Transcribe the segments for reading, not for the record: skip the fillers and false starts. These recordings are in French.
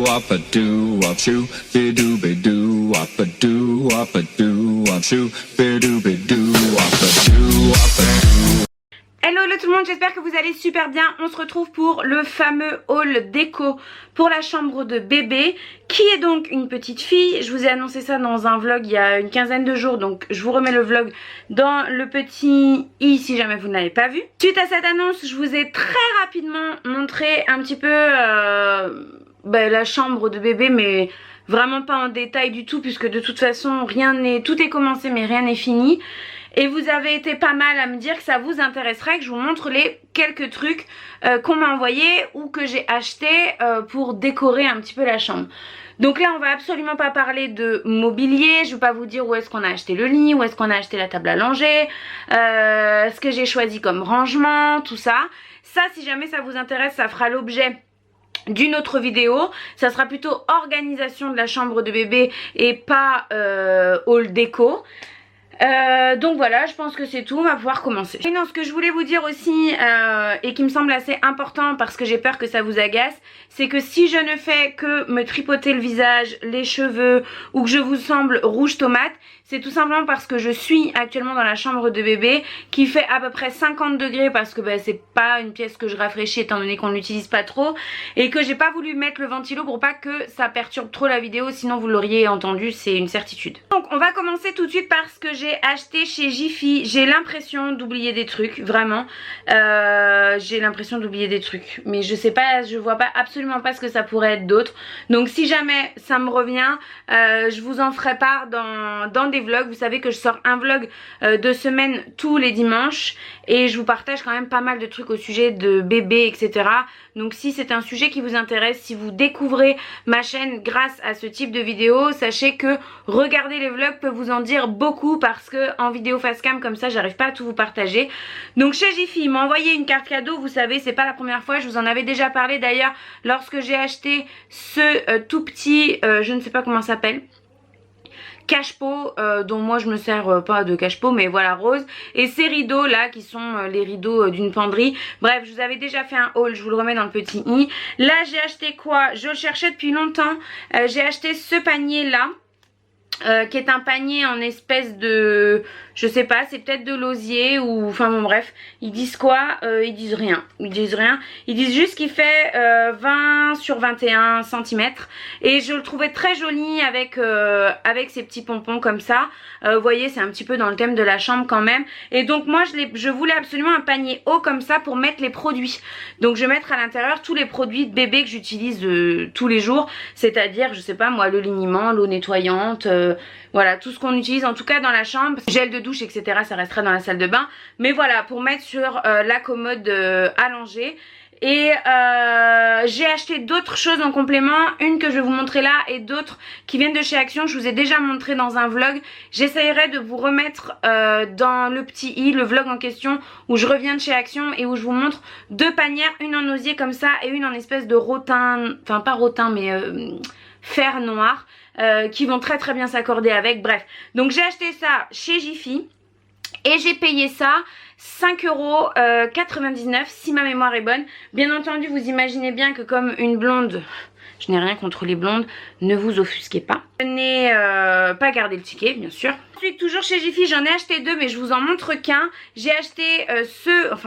wop a doo wop shoo, be doo wop a doo wop a doo wop shoo, be doo wop a doo wop a doo. Hello tout le monde, j'espère que vous allez super bien. On se retrouve pour le fameux haul déco pour la chambre de bébé, qui est donc une petite fille. Je vous ai annoncé ça dans un vlog il y a une quinzaine de jours, donc je vous remets le vlog dans le petit i si jamais vous ne l'avez pas vu. Suite à cette annonce, je vous ai très rapidement montré un petit peu la chambre de bébé, mais vraiment pas en détail du tout, puisque de toute façon tout est commencé mais rien n'est fini. Et vous avez été pas mal à me dire que ça vous intéresserait que je vous montre les quelques trucs qu'on m'a envoyés ou que j'ai acheté pour décorer un petit peu la chambre. Donc là on va absolument pas parler de mobilier, je vais pas vous dire où est-ce qu'on a acheté le lit, où est-ce qu'on a acheté la table à langer, ce que j'ai choisi comme rangement, tout ça. Ça, si jamais ça vous intéresse, ça fera l'objet d'une autre vidéo. Ça sera plutôt organisation de la chambre de bébé et pas haul déco. Donc voilà, je pense que c'est tout, on va pouvoir commencer. Et non, ce que je voulais vous dire aussi et qui me semble assez important parce que j'ai peur que ça vous agace, c'est que si je ne fais que me tripoter le visage, les cheveux ou que je vous semble rouge tomate, c'est tout simplement parce que je suis actuellement dans la chambre de bébé qui fait à peu près 50 degrés parce que c'est pas une pièce que je rafraîchis étant donné qu'on l'utilise pas trop et que j'ai pas voulu mettre le ventilo pour pas que ça perturbe trop la vidéo, sinon vous l'auriez entendu, c'est une certitude. Donc on va commencer tout de suite par ce que j'ai acheté chez Jiffy. J'ai l'impression d'oublier des trucs, vraiment. J'ai l'impression d'oublier des trucs, mais je sais pas, je vois pas absolument pas ce que ça pourrait être d'autre. Donc si jamais ça me revient, je vous en ferai part dans des vlogs. Vous savez que je sors un vlog de semaine tous les dimanches et je vous partage quand même pas mal de trucs au sujet de bébé, etc. Donc si c'est un sujet qui vous intéresse, si vous découvrez ma chaîne grâce à ce type de vidéo, sachez que regarder les vlogs peut vous en dire beaucoup parce que en vidéo face cam comme ça j'arrive pas à tout vous partager. Donc chez Jiffy ils m'ont envoyé une carte cadeau, vous savez c'est pas la première fois, je vous en avais déjà parlé d'ailleurs lorsque j'ai acheté ce tout petit, je ne sais pas comment ça s'appelle, cache-pot, dont moi je me sers pas de cache-pot mais voilà, rose, et ces rideaux là qui sont les rideaux d'une penderie. Bref, je vous avais déjà fait un haul, je vous le remets dans le petit i. Là j'ai acheté quoi? Je le cherchais depuis longtemps. J'ai acheté ce panier là qui est un panier en espèce de, je sais pas, c'est peut-être de l'osier ou enfin bon bref. Ils disent quoi? Ils disent rien. Ils disent rien. Ils disent juste qu'il fait 20 sur 21 cm et je le trouvais très joli avec ces petits pompons comme ça. Vous voyez, c'est un petit peu dans le thème de la chambre quand même. Et donc moi je voulais absolument un panier haut comme ça pour mettre les produits. Donc je vais mettre à l'intérieur tous les produits de bébé que j'utilise tous les jours, c'est-à-dire je sais pas moi, le liniment, l'eau nettoyante, voilà, tout ce qu'on utilise en tout cas dans la chambre, gel de douche, etc. ça restera dans la salle de bain, mais voilà, pour mettre sur la commode allongée. Et j'ai acheté d'autres choses en complément, une que je vais vous montrer là et d'autres qui viennent de chez Action. Je vous ai déjà montré dans un vlog. J'essayerai de vous remettre dans le petit i, le vlog en question où je reviens de chez Action et où je vous montre deux panières, une en osier comme ça et une en espèce de rotin, enfin pas rotin mais fer noir, qui vont très très bien s'accorder avec. Bref, donc j'ai acheté ça chez Jiffy et j'ai payé ça 5,99 € si ma mémoire est bonne. Bien entendu vous imaginez bien que comme une blonde, je n'ai rien contre les blondes, ne vous offusquez pas. Je n'ai pas gardé le ticket bien sûr. Ensuite toujours chez Jiffy j'en ai acheté deux mais je vous en montre qu'un. J'ai acheté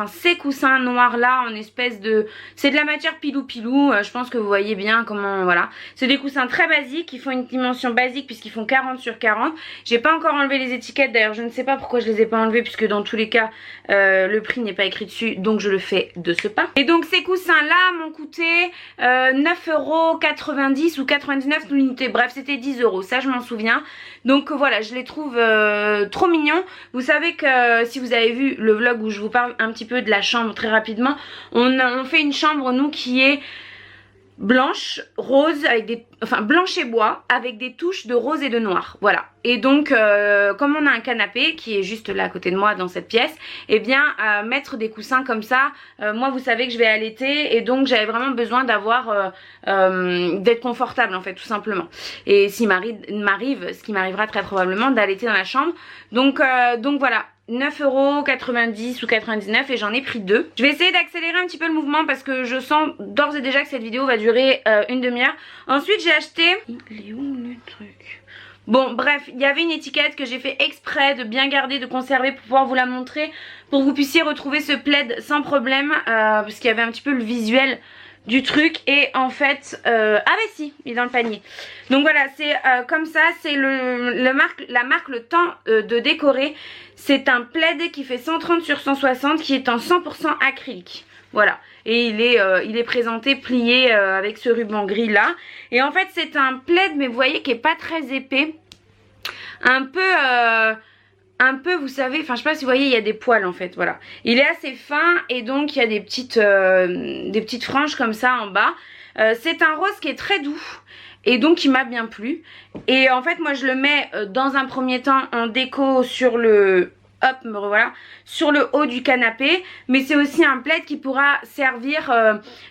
ces coussins noirs là en espèce de, c'est de la matière pilou pilou, je pense que vous voyez bien comment, voilà. C'est des coussins très basiques, ils font une dimension basique puisqu'ils font 40 sur 40. J'ai pas encore enlevé les étiquettes d'ailleurs, je ne sais pas pourquoi je les ai pas enlevées puisque dans tous les cas le prix n'est pas écrit dessus, donc je le fais de ce pas. Et donc ces coussins là m'ont coûté 9,90 € ou 99 l'unité, bref c'était 10 €, ça je m'en souviens. Donc voilà, je les trouve trop mignons. Vous savez que si vous avez vu le vlog où je vous parle un petit peu de la chambre très rapidement, on fait une chambre nous qui est blanche, rose, avec des, enfin blanche et bois avec des touches de rose et de noir, voilà. Et donc comme on a un canapé qui est juste là à côté de moi dans cette pièce, et bien mettre des coussins comme ça, moi vous savez que je vais allaiter et donc j'avais vraiment besoin d'avoir d'être confortable en fait tout simplement. Et s'il m'arrive, ce qui m'arrivera très probablement, d'allaiter dans la chambre, donc voilà. 9,90 € ou 99 et j'en ai pris 2. Je vais essayer d'accélérer un petit peu le mouvement parce que je sens d'ores et déjà que cette vidéo va durer une demi-heure. Ensuite j'ai acheté... Il est où le truc ? Bon bref, il y avait une étiquette que j'ai fait exprès de bien garder, de conserver pour pouvoir vous la montrer, pour que vous puissiez retrouver ce plaid sans problème, parce qu'il y avait un petit peu le visuel du truc et en fait, ah bah si, il est dans le panier. Donc voilà, c'est comme ça, c'est la marque Le Temps de Décorer. C'est un plaid qui fait 130 sur 160 qui est en 100% acrylique. Voilà, et il est présenté plié avec ce ruban gris là. Et en fait c'est un plaid mais vous voyez qui est pas très épais. Un peu vous savez, enfin je sais pas si vous voyez, il y a des poils en fait, voilà. Il est assez fin et donc il y a des petites franges comme ça en bas. C'est un rose qui est très doux et donc il m'a bien plu. Et en fait moi je le mets dans un premier temps en déco sur le... Hop, me revoilà, sur le haut du canapé. Mais c'est aussi un plaid qui pourra servir,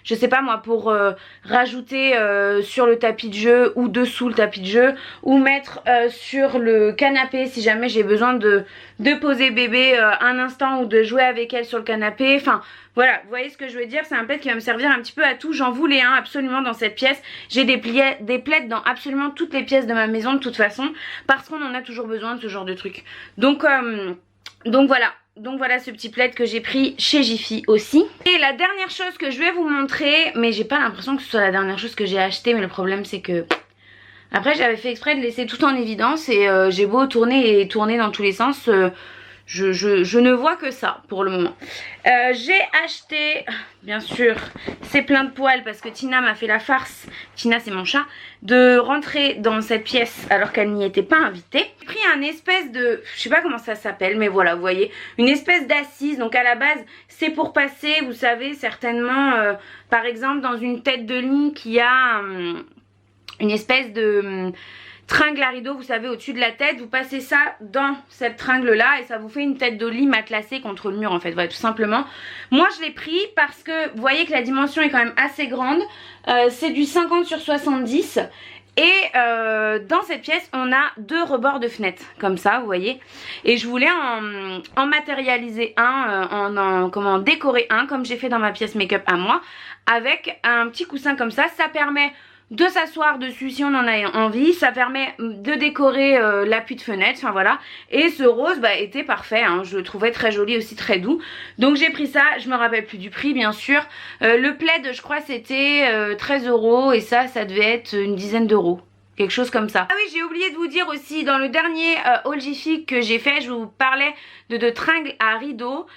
je sais pas moi, pour rajouter sur le tapis de jeu ou dessous le tapis de jeu, ou mettre sur le canapé si jamais j'ai besoin de poser bébé un instant ou de jouer avec elle sur le canapé. Enfin voilà, vous voyez ce que je veux dire, c'est un plaid qui va me servir un petit peu à tout. J'en voulais un absolument dans cette pièce. J'ai des plaids dans absolument toutes les pièces de ma maison de toute façon, parce qu'on en a toujours besoin de ce genre de truc. Donc voilà ce petit plaid que j'ai pris chez Jiffy aussi. Et la dernière chose que je vais vous montrer, mais j'ai pas l'impression que ce soit la dernière chose que j'ai acheté, mais le problème c'est que après j'avais fait exprès de laisser tout en évidence et j'ai beau tourner et tourner dans tous les sens, je ne vois que ça pour le moment. J'ai acheté, bien sûr, c'est plein de poils parce que Tina m'a fait la farce, Tina c'est mon chat, de rentrer dans cette pièce alors qu'elle n'y était pas invitée. J'ai pris un espèce de, je sais pas comment ça s'appelle, mais voilà, vous voyez, une espèce d'assise. Donc à la base, c'est pour passer, vous savez, certainement, par exemple, dans une tête de lit qui a une espèce de... tringle à rideau, vous savez, au-dessus de la tête, vous passez ça dans cette tringle là et ça vous fait une tête de lit matelassée contre le mur en fait, voilà, tout simplement. Moi je l'ai pris parce que vous voyez que la dimension est quand même assez grande, c'est du 50 sur 70 et dans cette pièce on a 2 rebords de fenêtre comme ça, vous voyez, et je voulais en matérialiser un, comment décorer un comme j'ai fait dans ma pièce make-up à moi, avec un petit coussin comme ça permet de s'asseoir dessus si on en a envie, ça permet de décorer l'appui de fenêtre, enfin voilà. Et ce rose était parfait, hein. Je le trouvais très joli aussi, très doux. Donc j'ai pris ça, je me rappelle plus du prix bien sûr. Le plaid je crois c'était 13 € et ça devait être une dizaine d'euros. Quelque chose comme ça. Ah oui, j'ai oublié de vous dire aussi, dans le dernier haul Jiffy que j'ai fait, je vous parlais de tringles à rideaux.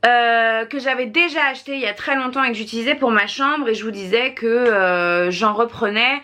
Que j'avais déjà acheté il y a très longtemps et que j'utilisais pour ma chambre, et je vous disais que j'en reprenais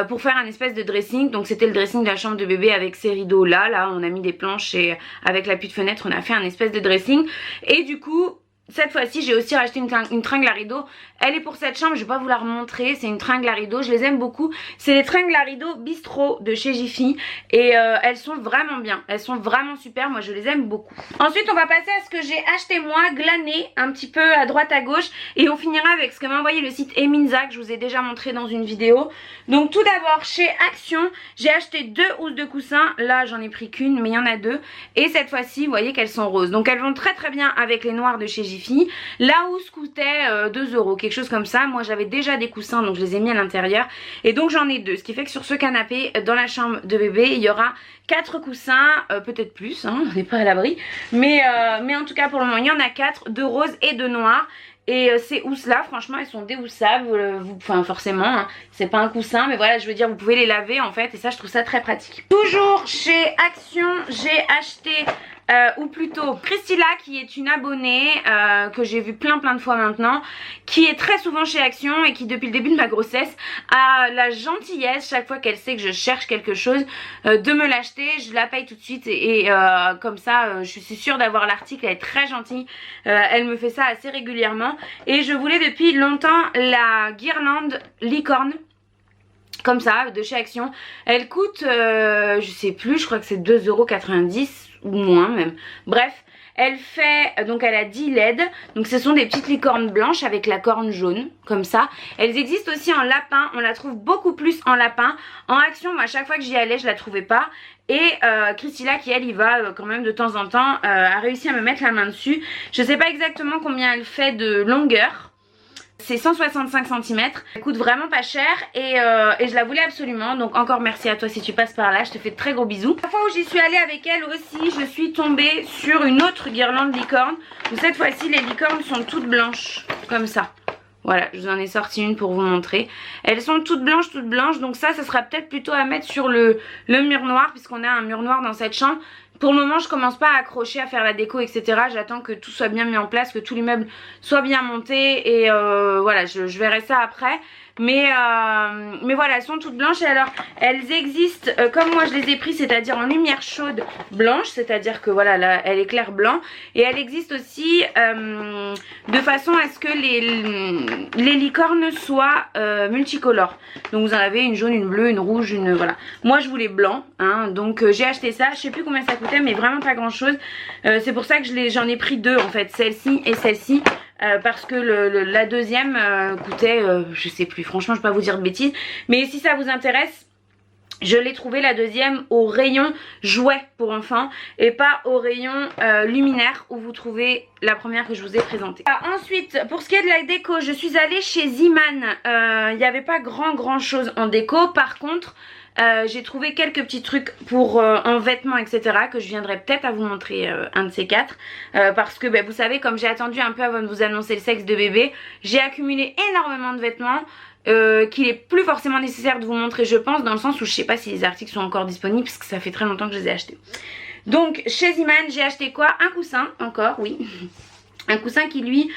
pour faire un espèce de dressing. Donc c'était le dressing de la chambre de bébé avec ces rideaux là on a mis des planches et avec l'appui de fenêtre on a fait un espèce de dressing. Et du coup cette fois-ci j'ai aussi racheté une tringle à rideaux. Elle est pour cette chambre, je vais pas vous la remontrer, c'est une tringle à rideaux, je les aime beaucoup. C'est les tringles à rideaux Bistro de chez Jiffy et elles sont vraiment bien, elles sont vraiment super, moi je les aime beaucoup. Ensuite on va passer à ce que j'ai acheté moi, glané un petit peu à droite à gauche, et on finira avec ce que m'a envoyé le site Eminza que je vous ai déjà montré dans une vidéo. Donc tout d'abord chez Action, j'ai acheté 2 housses de coussins, là j'en ai pris qu'une mais il y en a 2, et cette fois-ci vous voyez qu'elles sont roses. Donc elles vont très très bien avec les noirs de chez Jiffy. La housse coûtait 2 €, quelque chose comme ça. Moi j'avais déjà des coussins donc je les ai mis à l'intérieur et donc j'en ai 2, ce qui fait que sur ce canapé dans la chambre de bébé il y aura 4 coussins, peut-être plus, hein, on n'est pas à l'abri, mais en tout cas pour le moment il y en a 4, de rose et de noir. Et ces housses là franchement elles sont déhoussables, enfin forcément hein, c'est pas un coussin mais voilà, je veux dire vous pouvez les laver en fait, et ça je trouve ça très pratique. Toujours chez Action j'ai acheté ou plutôt Priscilla, qui est une abonnée que j'ai vue plein de fois maintenant, qui est très souvent chez Action et qui depuis le début de ma grossesse a la gentillesse, chaque fois qu'elle sait que je cherche quelque chose, de me l'acheter. Je la paye tout de suite et comme ça je suis sûre d'avoir l'article. Elle est très gentille, elle me fait ça assez régulièrement et je voulais depuis longtemps la guirlande licorne comme ça de chez Action. Elle coûte je sais plus, je crois que c'est 2,90 € ou moins même, bref Elle fait, donc elle a 10 LED, donc ce sont des petites licornes blanches avec la corne jaune, comme ça. Elles existent aussi en lapin, on la trouve beaucoup plus en lapin. En action, moi à chaque fois que j'y allais, je la trouvais pas. Et Christilla qui elle y va quand même de temps en temps, a réussi à me mettre la main dessus. Je sais pas exactement combien elle fait de longueur. C'est 165 cm, elle coûte vraiment pas cher et je la voulais absolument. Donc encore merci à toi si tu passes par là, je te fais de très gros bisous. La fois où j'y suis allée avec elle aussi, je suis tombée sur une autre guirlande licorne. Où cette fois-ci les licornes sont toutes blanches, comme ça. Voilà, je vous en ai sorti une pour vous montrer. Elles sont toutes blanches, donc ça sera peut-être plutôt à mettre sur le mur noir, puisqu'on a un mur noir dans cette chambre. Pour le moment, je commence pas à accrocher, à faire la déco, etc. J'attends que tout soit bien mis en place, que tous les meubles soient bien montés et voilà, je verrai ça après. Mais voilà, elles sont toutes blanches et alors elles existent comme moi je les ai pris, c'est-à-dire en lumière chaude blanche, c'est-à-dire que voilà, là elle éclaire blanc. Et elle existe aussi de façon à ce que les licornes soient multicolores. Donc vous en avez une jaune, une bleue, une rouge, une voilà. Moi je voulais blanc, hein, donc j'ai acheté ça. Je sais plus combien ça coûtait, mais vraiment pas grand-chose. C'est pour ça que j'en ai pris deux en fait, celle-ci et celle-ci. Parce que la deuxième coûtait, je sais plus, franchement je vais pas vous dire de bêtises. Mais si ça vous intéresse, je l'ai trouvé la deuxième au rayon jouets pour enfants et pas au rayon luminaire où vous trouvez la première que je vous ai présentée. Ensuite, pour ce qui est de la déco, je suis allée chez Ziman. Il n'y avait pas grand chose en déco. Par contre, j'ai trouvé quelques petits trucs pour en vêtements etc que je viendrai peut-être à vous montrer un de ces quatre parce que vous savez, comme j'ai attendu un peu avant de vous annoncer le sexe de bébé, j'ai accumulé énormément de vêtements qu'il est plus forcément nécessaire de vous montrer, je pense, dans le sens où je sais pas si les articles sont encore disponibles parce que ça fait très longtemps que je les ai achetés. Donc chez Ziman j'ai acheté quoi? Un coussin, encore, oui. Un coussin qui lui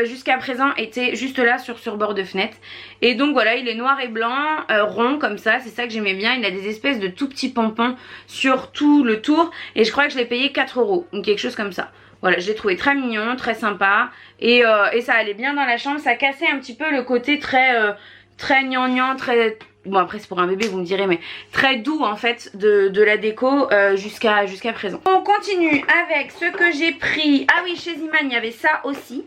jusqu'à présent était juste là sur bord de fenêtre. Et donc voilà, il est noir et blanc, rond comme ça, c'est ça que j'aimais bien. Il a des espèces de tout petits pompons sur tout le tour. Et je crois que je l'ai payé 4 €, ou quelque chose comme ça. Voilà, je l'ai trouvé très mignon, très sympa. Et ça allait bien dans la chambre, ça cassait un petit peu le côté très gnangnan, très... Bon après c'est pour un bébé vous me direz, mais très doux en fait de la déco jusqu'à présent. On continue avec ce que j'ai pris. Ah oui, chez Ziman il y avait ça aussi.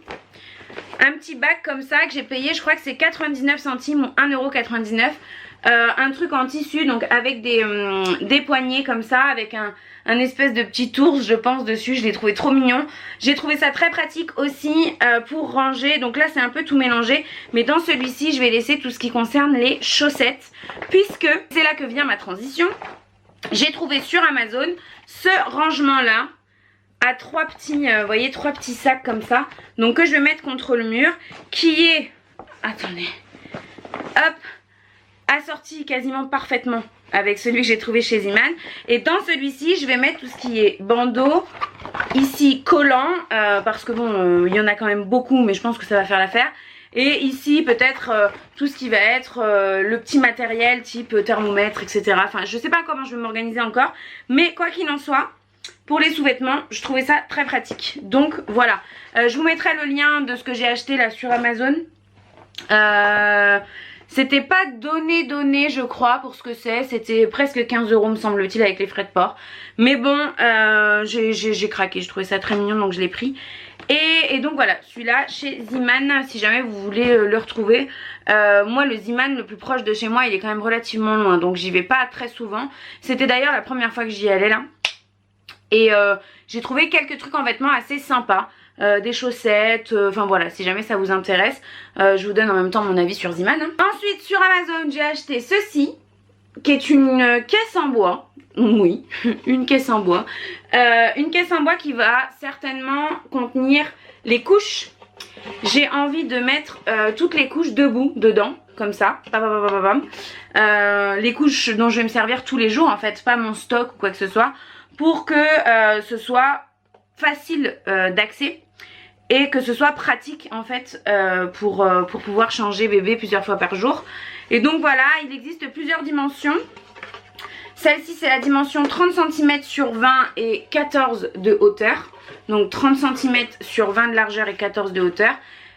Un petit bac comme ça que j'ai payé, je crois que c'est 99 centimes ou 1,99 €. Un truc en tissu, donc avec des poignées comme ça, avec un espèce de petit ours je pense dessus. Je l'ai trouvé trop mignon. J'ai trouvé ça très pratique aussi pour ranger. Donc là c'est un peu tout mélangé, mais dans celui-ci je vais laisser tout ce qui concerne les chaussettes, puisque c'est là que vient ma transition. J'ai trouvé sur Amazon ce rangement là à trois petits, vous voyez, trois petits sacs comme ça, donc que je vais mettre contre le mur, qui est, attendez, hop, assorti quasiment parfaitement avec celui que j'ai trouvé chez Ziman. Et dans celui-ci je vais mettre tout ce qui est bandeau, ici collant, parce que bon il y en a quand même beaucoup, mais je pense que ça va faire l'affaire. Et ici peut-être tout ce qui va être le petit matériel type thermomètre, etc. Enfin je sais pas comment je vais m'organiser encore, mais quoi qu'il en soit, pour les sous-vêtements je trouvais ça très pratique. Donc voilà, je vous mettrai le lien de ce que j'ai acheté là sur Amazon. C'était pas donné je crois pour ce que c'est, c'était presque 15 € me semble-t-il avec les frais de port. Mais bon j'ai craqué, je trouvais ça très mignon donc je l'ai pris. Et donc voilà, celui-là chez Ziman, si jamais vous voulez le retrouver. Moi le Ziman le plus proche de chez moi il est quand même relativement loin, donc j'y vais pas très souvent. C'était d'ailleurs la première fois que j'y allais là. Et j'ai trouvé quelques trucs en vêtements assez sympas. Des chaussettes, enfin voilà, si jamais ça vous intéresse, je vous donne en même temps mon avis sur Ziman. Ensuite sur Amazon j'ai acheté ceci, qui est une caisse en bois. Oui, une caisse en bois. Une caisse en bois qui va certainement contenir les couches. J'ai envie de mettre toutes les couches debout dedans, comme ça. Les couches dont je vais me servir tous les jours en fait, pas mon stock ou quoi que ce soit, pour que ce soit facile d'accès et que ce soit pratique en fait pour pouvoir changer bébé plusieurs fois par jour. Et donc voilà, il existe plusieurs dimensions. Celle-ci c'est la dimension 30 cm sur 20 et 14 de hauteur. Donc 30 cm sur 20 de largeur et 14 de hauteur.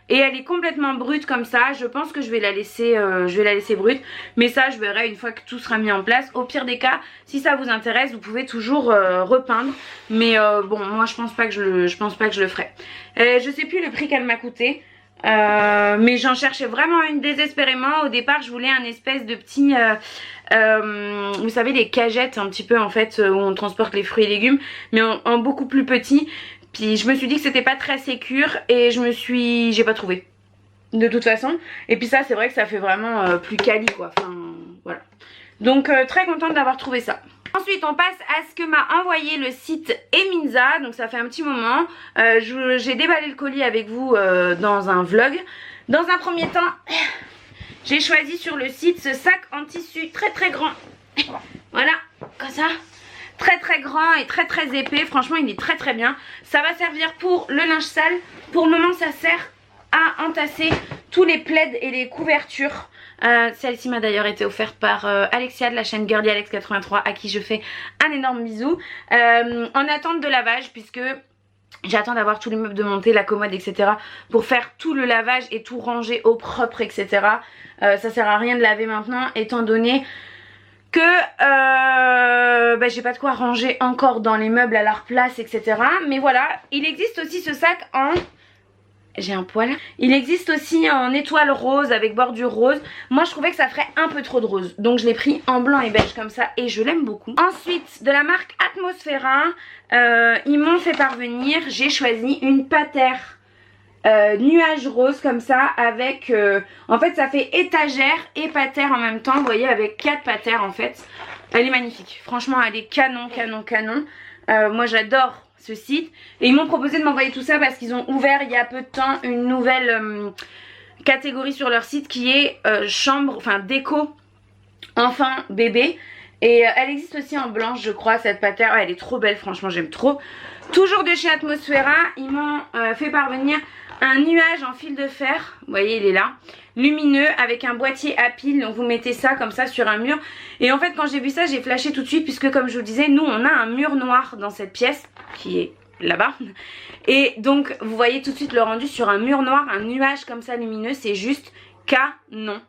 et elle est complètement brute comme ça. Je pense que je vais la laisser brute, mais ça je verrai une fois que tout sera mis en place. Au pire des cas, si ça vous intéresse, vous pouvez toujours repeindre, mais bon, moi je pense pas que je le ferai. Je sais plus le prix qu'elle m'a coûté. Mais j'en cherchais vraiment une désespérément. Au départ je voulais un espèce de petit vous savez, les cagettes un petit peu en fait où on transporte les fruits et légumes, mais en beaucoup plus petit. Puis je me suis dit que c'était pas très sécure et j'ai pas trouvé de toute façon. Et puis ça c'est vrai que ça fait vraiment plus quali quoi, enfin voilà. Donc très contente d'avoir trouvé ça. Ensuite on passe à ce que m'a envoyé le site Eminza. Donc ça fait un petit moment, j'ai déballé le colis avec vous dans un vlog. Dans un premier temps, j'ai choisi sur le site ce sac en tissu très très grand. Voilà, comme ça. Très très grand et très très épais. Franchement il est très très bien. Ça va servir pour le linge sale. Pour le moment ça sert à entasser tous les plaids et les couvertures. Celle-ci m'a d'ailleurs été offerte par Alexia de la chaîne GirlyAlex83, à qui je fais un énorme bisou, en attente de lavage, puisque j'attends d'avoir tous les meubles de montée, la commode etc, pour faire tout le lavage et tout ranger au propre etc. Ça sert à rien de laver maintenant étant donné que j'ai pas de quoi ranger encore dans les meubles à leur place etc. Mais voilà, il existe aussi ce sac en... J'ai un poil. Il existe aussi en étoile rose avec bordure rose. Moi je trouvais que ça ferait un peu trop de rose, donc je l'ai pris en blanc et beige comme ça et je l'aime beaucoup. Ensuite de la marque Atmosphera, ils m'ont fait parvenir, j'ai choisi une patère nuage rose comme ça avec en fait ça fait étagère et patère en même temps, vous voyez, avec 4 patères en fait. Elle est magnifique, franchement elle est canon. Moi j'adore ce site et ils m'ont proposé de m'envoyer tout ça parce qu'ils ont ouvert il y a peu de temps une nouvelle catégorie sur leur site qui est chambre, enfin déco enfant bébé, et elle existe aussi en blanche je crois cette patère. Elle est trop belle, franchement j'aime trop. Toujours de chez Atmosphera, ils m'ont fait parvenir un nuage en fil de fer, vous voyez il est là, lumineux avec un boîtier à piles. Donc vous mettez ça comme ça sur un mur. Et en fait quand j'ai vu ça j'ai flashé tout de suite, puisque comme je vous disais nous on a un mur noir dans cette pièce qui est là-bas. Et donc vous voyez tout de suite le rendu sur un mur noir, un nuage comme ça lumineux, c'est juste canon.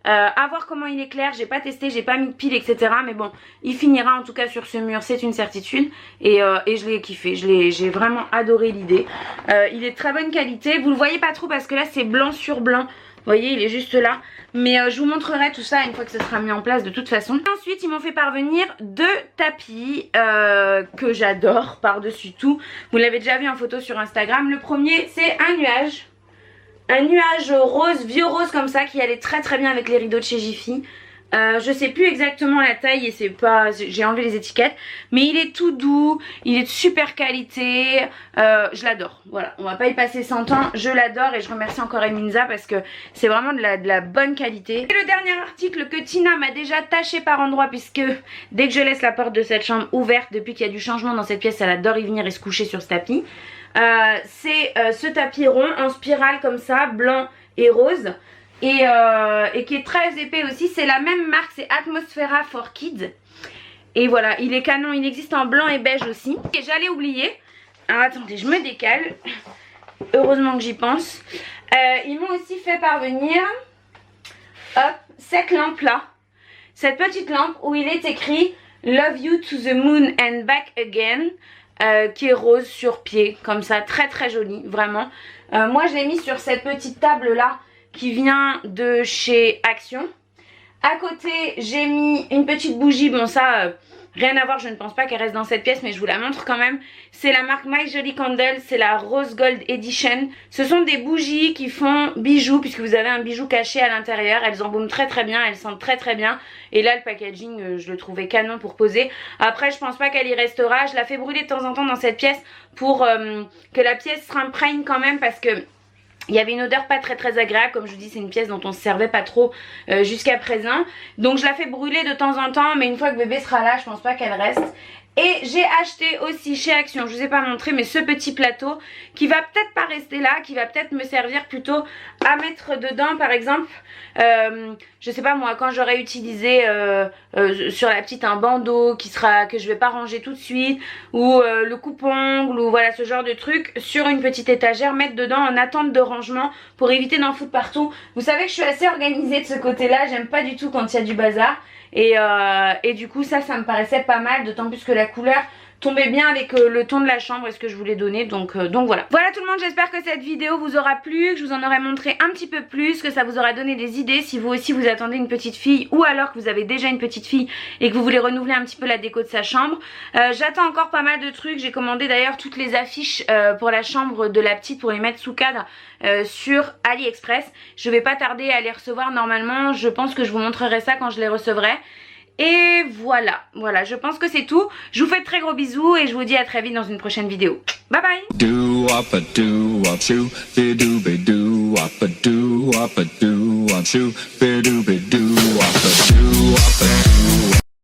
À voir comment il éclaire, j'ai pas testé, j'ai pas mis de pile etc, mais bon il finira en tout cas sur ce mur, c'est une certitude. Et je l'ai kiffé, j'ai vraiment adoré l'idée. Il est de très bonne qualité, vous le voyez pas trop parce que là c'est blanc sur blanc, vous voyez il est juste là, mais je vous montrerai tout ça une fois que ce sera mis en place de toute façon. Ensuite ils m'ont fait parvenir 2 tapis que j'adore par dessus tout. Vous l'avez déjà vu en photo sur Instagram. Le premier c'est un nuage rose, vieux rose comme ça, qui allait très très bien avec les rideaux de chez Jiffy. Je sais plus exactement la taille et c'est pas, j'ai enlevé les étiquettes, mais il est tout doux, il est de super qualité, je l'adore. Voilà, on va pas y passer 100 ans, je l'adore et je remercie encore Eminza parce que c'est vraiment de la bonne qualité. Et le dernier article que Tina m'a déjà taché par endroits, puisque dès que je laisse la porte de cette chambre ouverte, depuis qu'il y a du changement dans cette pièce, elle adore y venir et se coucher sur ce tapis. C'est ce tapis rond en spirale comme ça, blanc et rose, et qui est très épais aussi. C'est la même marque, c'est Atmosphera for Kids. Et voilà, il est canon, il existe en blanc et beige aussi. Et j'allais oublier, alors attendez, je me décale, heureusement que j'y pense. Ils m'ont aussi fait parvenir, hop, cette lampe là, cette petite lampe où il est écrit Love you to the moon and back again. Qui est rose sur pied comme ça, très très jolie vraiment. Moi je l'ai mis sur cette petite table là qui vient de chez Action. À côté j'ai mis une petite bougie, bon ça rien à voir, je ne pense pas qu'elle reste dans cette pièce mais je vous la montre quand même. C'est la marque My Jolly Candle, c'est la Rose Gold Edition. Ce sont des bougies qui font bijoux, puisque vous avez un bijou caché à l'intérieur. Elles embaument très très bien, elles sentent très très bien. Et là le packaging je le trouvais canon pour poser. Après je pense pas qu'elle y restera, je la fais brûler de temps en temps dans cette pièce pour que la pièce s'imprègne quand même, parce que il y avait une odeur pas très très agréable. Comme je vous dis, c'est une pièce dont on se servait pas trop jusqu'à présent. Donc je la fais brûler de temps en temps, mais une fois que bébé sera là, je pense pas qu'elle reste. Et j'ai acheté aussi chez Action, je vous ai pas montré, mais ce petit plateau qui va peut-être pas rester là, qui va peut-être me servir plutôt à mettre dedans par exemple, je sais pas moi, quand j'aurai utilisé sur la petite un bandeau que je vais pas ranger tout de suite, ou le coupe-ongle, ou voilà ce genre de truc sur une petite étagère, mettre dedans en attente de rangement pour éviter d'en foutre partout. Vous savez que je suis assez organisée de ce côté-là, j'aime pas du tout quand il y a du bazar. Et du coup ça me paraissait pas mal, d'autant plus que la couleur tombait bien avec le ton de la chambre et ce que je voulais donner, donc voilà. Voilà tout le monde, j'espère que cette vidéo vous aura plu, que je vous en aurai montré un petit peu plus, que ça vous aura donné des idées si vous aussi vous attendez une petite fille, ou alors que vous avez déjà une petite fille et que vous voulez renouveler un petit peu la déco de sa chambre. J'attends encore pas mal de trucs, j'ai commandé d'ailleurs toutes les affiches pour la chambre de la petite pour les mettre sous cadre sur AliExpress. Je vais pas tarder à les recevoir normalement, je pense que je vous montrerai ça quand je les recevrai. Et voilà, je pense que c'est tout. Je vous fais de très gros bisous et je vous dis à très vite dans une prochaine vidéo. Bye bye. Do up a do up shoo, be do be do up a do up a do up shoo, be do be do.